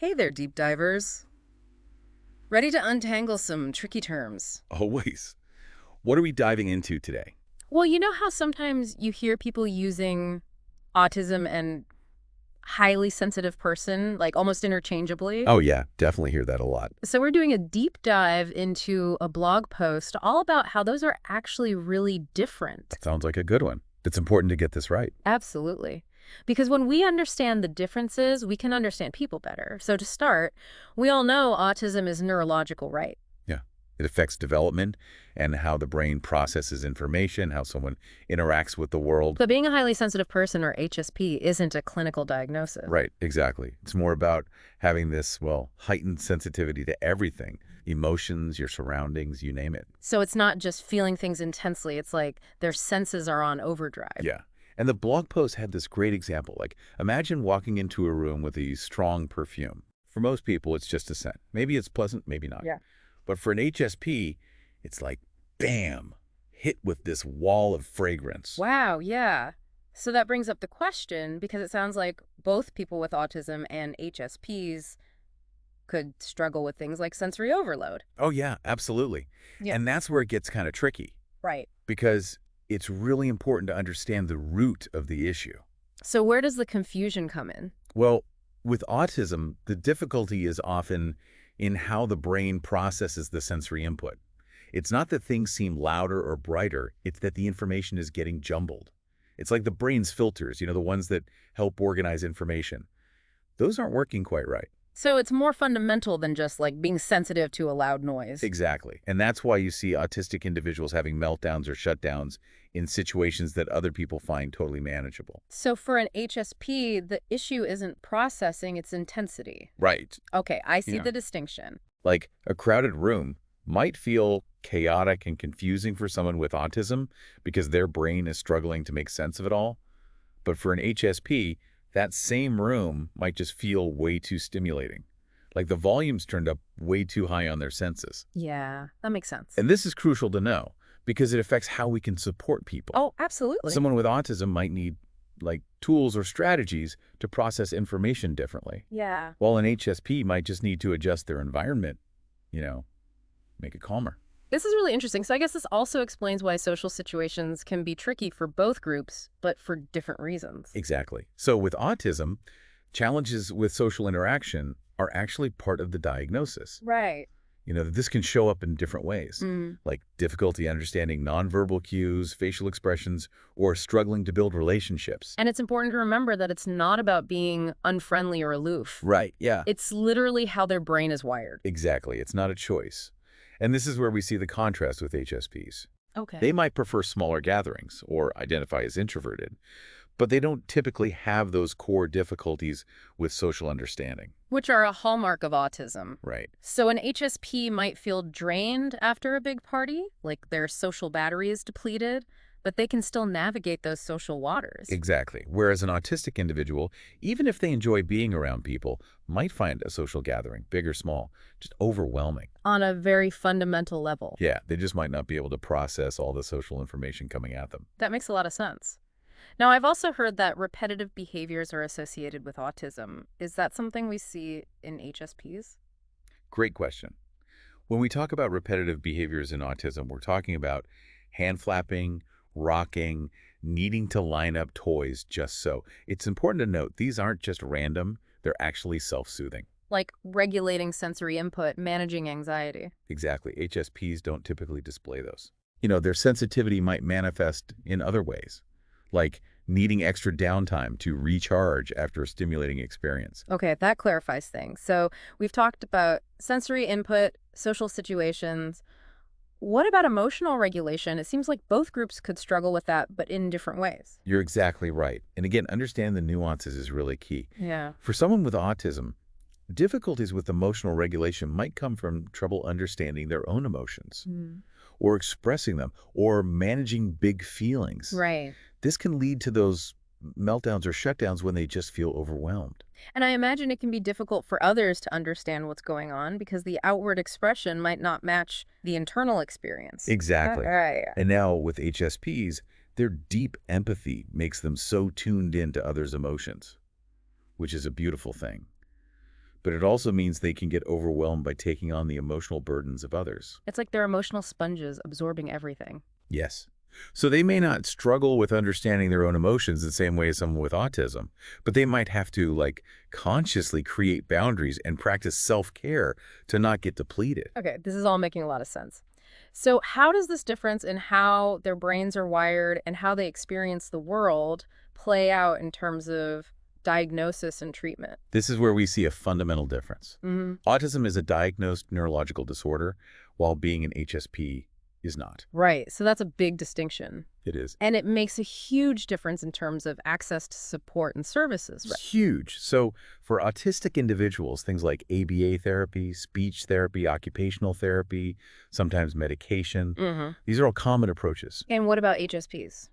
Hey there, deep divers. Ready to untangle some tricky terms? Always. What are we diving into today? Well, you know how sometimes you hear people using autism and highly sensitive person, like almost interchangeably? Oh, yeah, definitely hear that a lot. So we're doing a deep dive into a blog post all about how those are actually really different. Sounds like a good one. It's important to get this right. Absolutely. Because when we understand the differences, we can understand people better. So to start, we all know autism is neurological, right? Yeah. It affects development and how the brain processes information, how someone interacts with the world. But being a highly sensitive person, or HSP, isn't a clinical diagnosis. Right, exactly. It's more about having this, well, heightened sensitivity to everything. Emotions, your surroundings, you name it. So it's not just feeling things intensely. It's like their senses are on overdrive. Yeah. And the blog post had this great example. Like, imagine walking into a room with a strong perfume. For most people, it's just a scent. Maybe it's pleasant, maybe not. Yeah. But for an HSP, it's like, bam, hit with this wall of fragrance. Wow, yeah. So that brings up the question, because it sounds like both people with autism and HSPs could struggle with things like sensory overload. Oh, yeah, absolutely. Yeah. And that's where it gets kind of tricky Right. because it's really important to understand the root of the issue. So where does the confusion come in? Well, with autism, the difficulty is often in how the brain processes the sensory input. It's not that things seem louder or brighter, it's that the information is getting jumbled. It's like the brain's filters, the ones that help organize information. Those aren't working quite right. So it's more fundamental than just like being sensitive to a loud noise. Exactly. And that's why you see autistic individuals having meltdowns or shutdowns in situations that other people find totally manageable. So for an HSP, the issue isn't processing, it's intensity. Right. Okay, I see Yeah. the distinction. Like a crowded room might feel chaotic and confusing for someone with autism because their brain is struggling to make sense of it all. But for an HSP, that same room might just feel way too stimulating. Like the volume's turned up way too high on their senses. Yeah, that makes sense. And this is crucial to know because it affects how we can support people. Oh, absolutely. Someone with autism might need like tools or strategies to process information differently, Yeah. while an HSP might just need to adjust their environment, you know, make it calmer. This is really interesting. So I guess this also explains why social situations can be tricky for both groups, but for different reasons. Exactly. So with autism, challenges with social interaction are actually part of the diagnosis. Right. This can show up in different ways, Mm. like difficulty understanding nonverbal cues, facial expressions, or struggling to build relationships. And it's important to remember that it's not about being unfriendly or aloof. Right, yeah. It's literally how their brain is wired. Exactly. It's not a choice. And this is where we see the contrast with HSPs. Okay. They might prefer smaller gatherings or identify as introverted, but they don't typically have those core difficulties with social understanding. Which are a hallmark of autism. Right. So an HSP might feel drained after a big party, like their social battery is depleted, but they can still navigate those social waters. Exactly. Whereas an autistic individual, even if they enjoy being around people, might find a social gathering, big or small, just overwhelming. On a very fundamental level. Yeah, they just might not be able to process all the social information coming at them. That makes a lot of sense. Now, I've also heard that repetitive behaviors are associated with autism. Is that something we see in HSPs? Great question. When we talk about repetitive behaviors in autism, we're talking about hand flapping, rocking, needing to line up toys just so. It's important to note these aren't just random, they're actually self-soothing. Like regulating sensory input, managing anxiety. Exactly. HSPs don't typically display those. Their sensitivity might manifest in other ways, like needing extra downtime to recharge after a stimulating experience. Okay, that clarifies things. So we've talked about sensory input, social situations. What about emotional regulation? It seems like both groups could struggle with that, but in different ways. You're exactly right. And again, understanding the nuances is really key. Yeah. For someone with autism, difficulties with emotional regulation might come from trouble understanding their own emotions, or expressing them, or managing big feelings. Right. This can lead to those meltdowns or shutdowns when they just feel overwhelmed. And I imagine it can be difficult for others to understand what's going on because the outward expression might not match the internal experience. Exactly. Right. And now with HSPs, their deep empathy makes them so tuned in to others' emotions, which is a beautiful thing. but it also means they can get overwhelmed by taking on the emotional burdens of others. It's like they're emotional sponges absorbing everything. Yes. So they may not struggle with understanding their own emotions the same way as someone with autism, but they might have to, like, consciously create boundaries and practice self-care to not get depleted. Okay, this is all making a lot of sense. So how does this difference in how their brains are wired and how they experience the world play out in terms of diagnosis and treatment? This is where we see a fundamental difference. Hmm. Autism is a diagnosed neurological disorder, while being an HSP is not. Right, so that's a big distinction. It is. And it makes a huge difference in terms of access to support and services, It's right? huge. So for autistic individuals, things like ABA therapy, speech therapy, occupational therapy, sometimes medication, Hmm. these are all common approaches. And what about HSPs?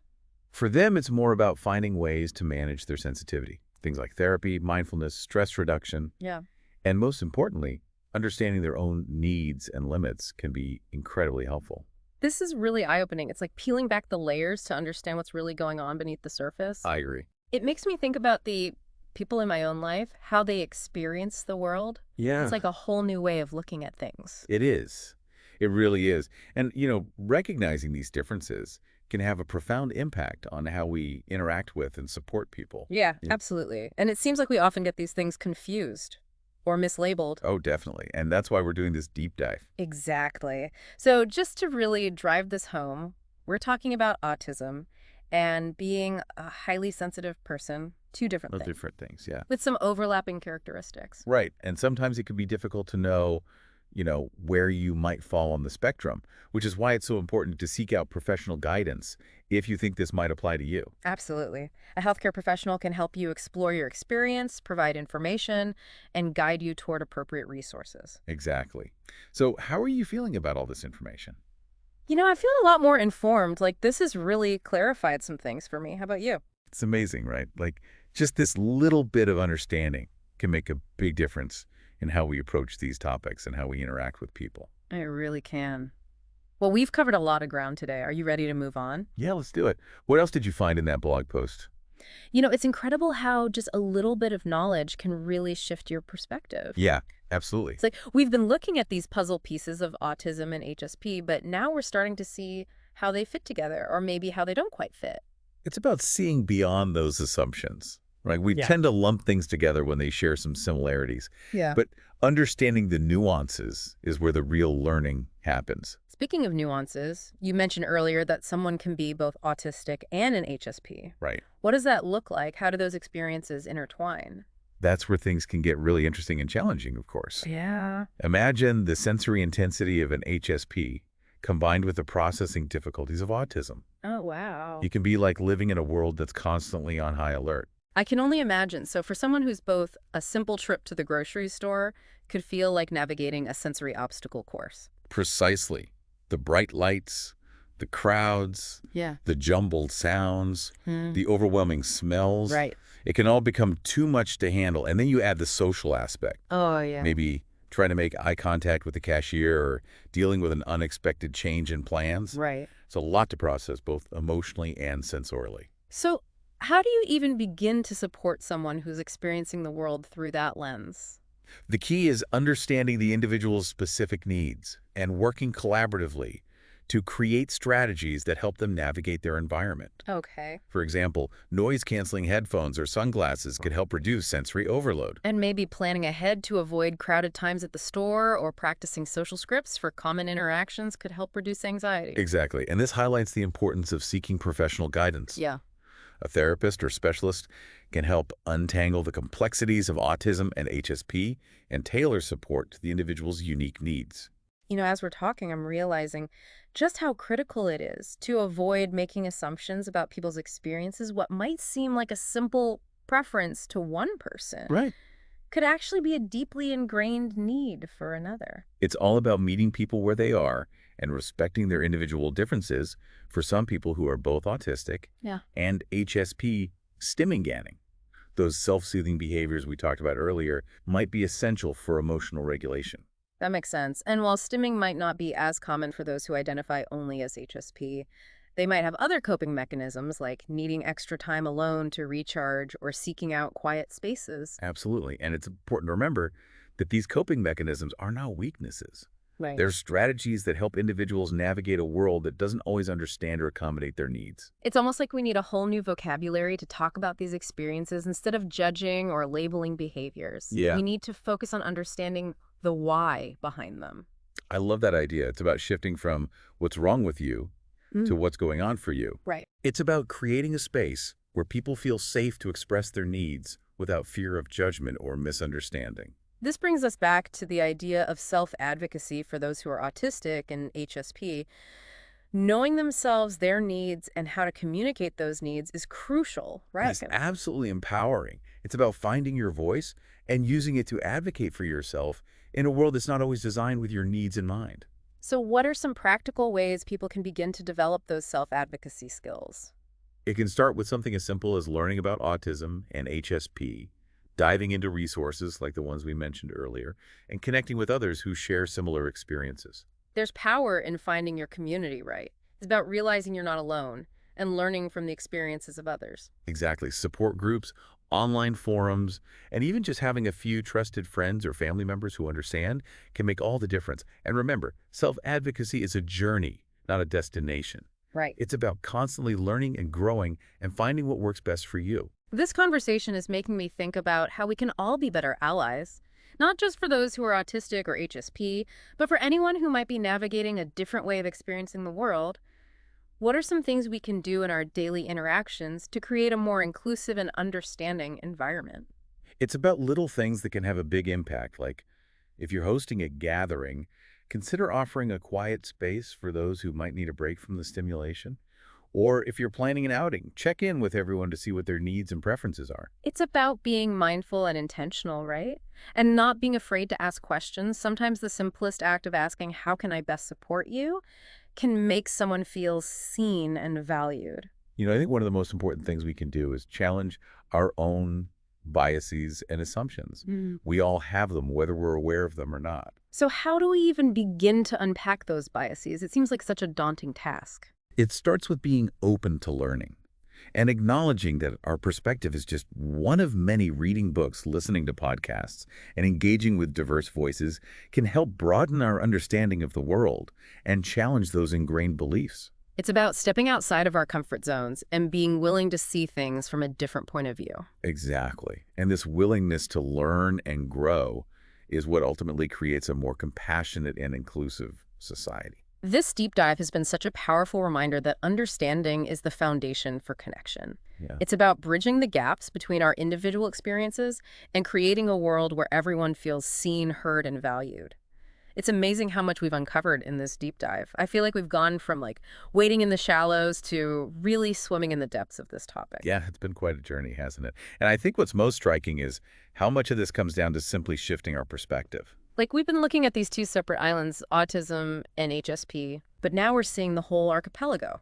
For them, it's more about finding ways to manage their sensitivity. Things like therapy, mindfulness, stress reduction, Yeah. and most importantly, understanding their own needs and limits can be incredibly helpful. This is really eye-opening. It's like peeling back the layers to understand what's really going on beneath the surface. I agree. It makes me think about the people in my own life, how they experience the world. Yeah. It's like a whole new way of looking at things. It is. It really is. And, recognizing these differences can have a profound impact on how we interact with and support people. Yeah, Yeah. absolutely. And it seems like we often get these things confused or mislabeled. Oh, definitely. And that's why we're doing this deep dive. Exactly. So just to really drive this home, we're talking about autism and being a highly sensitive person, two different Those things, different things, yeah. with some overlapping characteristics. Right. And sometimes it can be difficult to know, where you might fall on the spectrum, which is why it's so important to seek out professional guidance if you think this might apply to you. Absolutely. A healthcare professional can help you explore your experience, provide information, and guide you toward appropriate resources. Exactly. So how are you feeling about all this information? I feel a lot more informed. Like, this has really clarified some things for me. How about you? It's amazing, right? Like, just this little bit of understanding can make a big difference in how we approach these topics and how we interact with people. I really can. Well, we've covered a lot of ground today. Are you ready to move on? Yeah, let's do it. What else did you find in that blog post? It's incredible how just a little bit of knowledge can really shift your perspective. Yeah, absolutely. It's like we've been looking at these puzzle pieces of autism and HSP, but now we're starting to see how they fit together, or maybe how they don't quite fit. It's about seeing beyond those assumptions, right? We Yeah. tend to lump things together when they share some similarities, Yeah. but understanding the nuances is where the real learning happens. Speaking of nuances, you mentioned earlier that someone can be both autistic and an HSP. Right. What does that look like? How do those experiences intertwine? That's where things can get really interesting and challenging, of course. Yeah. Imagine the sensory intensity of an HSP combined with the processing difficulties of autism. Oh, wow. You can be like living in a world that's constantly on high alert. I can only imagine. So for someone who's both a simple trip to the grocery store could feel like navigating a sensory obstacle course. Precisely. The bright lights, the crowds, Yeah. the jumbled sounds, Hmm. the overwhelming smells. Right. It can all become too much to handle. And then you add the social aspect. Oh, yeah. Maybe trying to make eye contact with the cashier or dealing with an unexpected change in plans. Right. It's a lot to process, both emotionally and sensorially. So how do you even begin to support someone who's experiencing the world through that lens? The key is understanding the individual's specific needs and working collaboratively to create strategies that help them navigate their environment. Okay. For example, noise-canceling headphones or sunglasses could help reduce sensory overload. And maybe planning ahead to avoid crowded times at the store or practicing social scripts for common interactions could help reduce anxiety. Exactly, and this highlights the importance of seeking professional guidance. Yeah. A therapist or specialist can help untangle the complexities of autism and HSP and tailor support to the individual's unique needs. As we're talking, I'm realizing just how critical it is to avoid making assumptions about people's experiences. What might seem like a simple preference to one person Right. could actually be a deeply ingrained need for another. It's all about meeting people where they are and respecting their individual differences for some people who are both autistic Yeah. and HSP stimming. Those self-soothing behaviors we talked about earlier might be essential for emotional regulation. That makes sense. And while stimming might not be as common for those who identify only as HSP, they might have other coping mechanisms like needing extra time alone to recharge or seeking out quiet spaces. Absolutely. And it's important to remember that these coping mechanisms are not weaknesses. Right. They're strategies that help individuals navigate a world that doesn't always understand or accommodate their needs. It's almost like we need a whole new vocabulary to talk about these experiences instead of judging or labeling behaviors. Yeah, We need to focus on understanding the why behind them. I love that idea. It's about shifting from what's wrong with you to Mm. what's going on for you. Right. It's about creating a space where people feel safe to express their needs without fear of judgment or misunderstanding. This brings us back to the idea of self-advocacy for those who are autistic and HSP. Knowing themselves, their needs, and how to communicate those needs is crucial, right? It's absolutely empowering. It's about finding your voice and using it to advocate for yourself in a world that's not always designed with your needs in mind. So what are some practical ways people can begin to develop those self-advocacy skills? It can start with something as simple as learning about autism and HSP, diving into resources like the ones we mentioned earlier, and connecting with others who share similar experiences. There's power in finding your community, right? It's about realizing you're not alone and learning from the experiences of others. Exactly. Support groups, online forums, and even just having a few trusted friends or family members who understand can make all the difference. And remember, self-advocacy is a journey, not a destination. Right. It's about constantly learning and growing and finding what works best for you. This conversation is making me think about how we can all be better allies, not just for those who are autistic or HSP, but for anyone who might be navigating a different way of experiencing the world. What are some things we can do in our daily interactions to create a more inclusive and understanding environment? It's about little things that can have a big impact, like if you're hosting a gathering, consider offering a quiet space for those who might need a break from the stimulation. Or if you're planning an outing, check in with everyone to see what their needs and preferences are. It's about being mindful and intentional, right? And not being afraid to ask questions. Sometimes the simplest act of asking, how can I best support you, can make someone feel seen and valued. I think one of the most important things we can do is challenge our own biases and assumptions. We all have them, whether we're aware of them or not. So how do we even begin to unpack those biases? It seems like such a daunting task. It starts with being open to learning and acknowledging that our perspective is just one of many. Reading books, listening to podcasts, and engaging with diverse voices can help broaden our understanding of the world and challenge those ingrained beliefs. It's about stepping outside of our comfort zones and being willing to see things from a different point of view. Exactly. And this willingness to learn and grow is what ultimately creates a more compassionate and inclusive society. This deep dive has been such a powerful reminder that understanding is the foundation for connection. Yeah. It's about bridging the gaps between our individual experiences and creating a world where everyone feels seen, heard, and valued. It's amazing how much we've uncovered in this deep dive. I feel like we've gone from wading in the shallows to really swimming in the depths of this topic. Yeah, it's been quite a journey, hasn't it? And I think what's most striking is how much of this comes down to simply shifting our perspective. We've been looking at these two separate islands, autism and HSP, but now we're seeing the whole archipelago,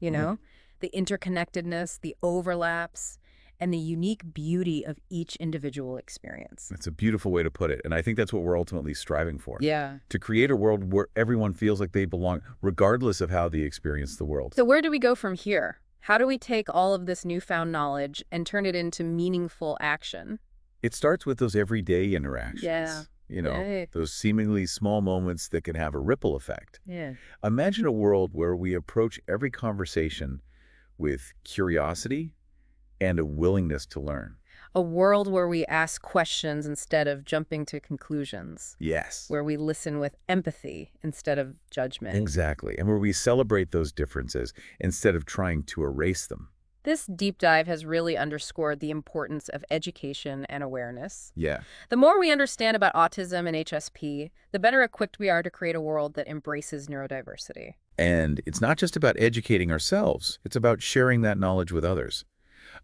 you Mhm. know? The interconnectedness, the overlaps, and the unique beauty of each individual experience. It's a beautiful way to put it, and I think that's what we're ultimately striving for. Yeah. To create a world where everyone feels like they belong, regardless of how they experience the world. So where do we go from here? How do we take all of this newfound knowledge and turn it into meaningful action? It starts with those everyday interactions. Yeah. Right. Those seemingly small moments that can have a ripple effect. Yeah. Imagine a world where we approach every conversation with curiosity and a willingness to learn. A world where we ask questions instead of jumping to conclusions, Yes, where we listen with empathy instead of judgment. exactly. And where we celebrate those differences instead of trying to erase them. This deep dive has really underscored the importance of education and awareness. Yeah. The more we understand about autism and HSP, the better equipped we are to create a world that embraces neurodiversity. And it's not just about educating ourselves. It's about sharing that knowledge with others.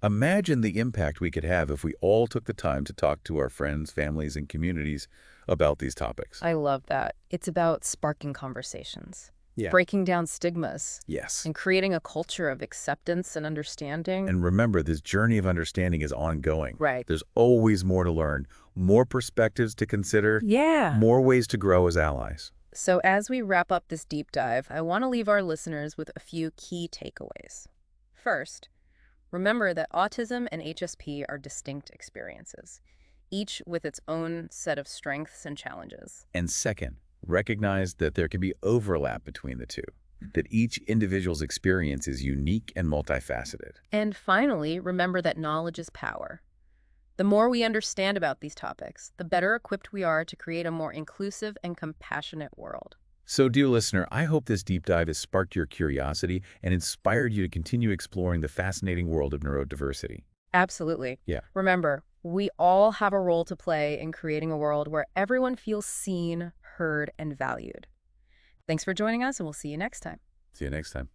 Imagine the impact we could have if we all took the time to talk to our friends, families, and communities about these topics. I love that. It's about sparking conversations, Yeah. breaking down stigmas, Yes. and creating a culture of acceptance and understanding. And remember, this journey of understanding is ongoing. Right. There's always more to learn, more perspectives to consider, Yeah. more ways to grow as allies. So as we wrap up this deep dive, I want to leave our listeners with a few key takeaways. First, remember that autism and HSP are distinct experiences. each with its own set of strengths and challenges. And second, recognize that there can be overlap between the two, that each individual's experience is unique and multifaceted. And finally, remember that knowledge is power. The more we understand about these topics, the better equipped we are to create a more inclusive and compassionate world. So, dear listener, I hope this deep dive has sparked your curiosity and inspired you to continue exploring the fascinating world of neurodiversity. Absolutely. Yeah, Remember, we all have a role to play in creating a world where everyone feels seen, heard, and valued. Thanks for joining us, and we'll see you next time. see you next time.